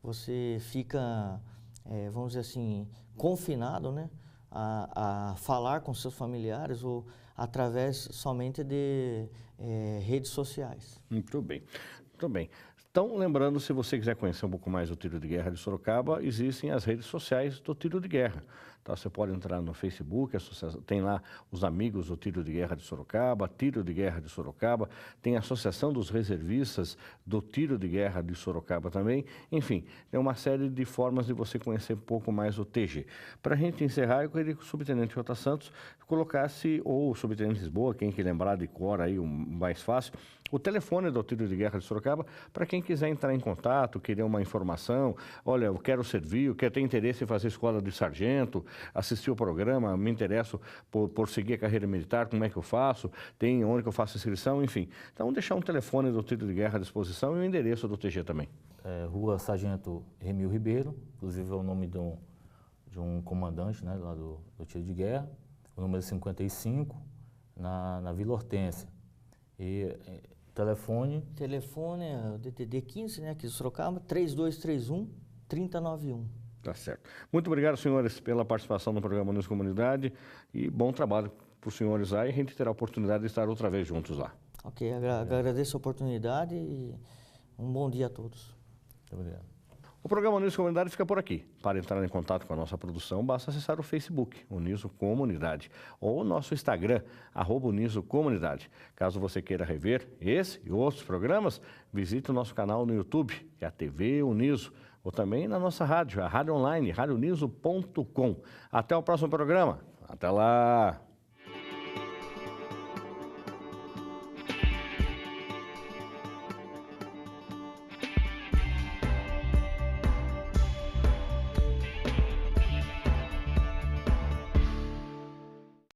você fica, vamos dizer assim, confinado, né, a falar com seus familiares ou através somente de redes sociais. Muito bem, muito bem. Então, lembrando, se você quiser conhecer um pouco mais do Tiro de Guerra de Sorocaba, existem as redes sociais do Tiro de Guerra. Tá? Você pode entrar no Facebook, tem lá os amigos do Tiro de Guerra de Sorocaba, Tiro de Guerra de Sorocaba, tem a Associação dos Reservistas do Tiro de Guerra de Sorocaba também. Enfim, tem uma série de formas de você conhecer um pouco mais o TG. Para a gente encerrar, eu queria que o Subtenente Jota Santos colocasse, ou o Subtenente Lisboa, quem que lembrar de cor aí, o mais fácil, o telefone do Tiro de Guerra de Sorocaba, para quem quiser entrar em contato, querer uma informação, olha, eu quero servir, eu quero ter interesse em fazer escola de sargento, assistir o programa, me interesso por seguir a carreira militar, como é que eu faço, tem onde que eu faço inscrição, enfim. Então, deixar um telefone do Tiro de Guerra à disposição e o endereço do TG também. Rua Sargento Remil Ribeiro, inclusive é o nome de um comandante, né, lá do Tiro de Guerra, o número 55, na Vila Hortência. E telefone É o DDD 15, né, aqui de Sorocaba, 3231-3091. Tá certo. Muito obrigado, senhores, pela participação no programa News Comunidade e bom trabalho para os senhores lá e a gente terá a oportunidade de estar outra vez juntos lá. Ok, agradeço a oportunidade e um bom dia a todos. Muito obrigado. O programa News Comunidade fica por aqui. Para entrar em contato com a nossa produção, basta acessar o Facebook, Uniso Comunidade, ou o nosso Instagram, @Uniso Comunidade. Caso você queira rever esse e outros programas, visite o nosso canal no YouTube, que é a TV Uniso, ou também na nossa rádio, a rádio online, radioniso.com. Até o próximo programa. Até lá!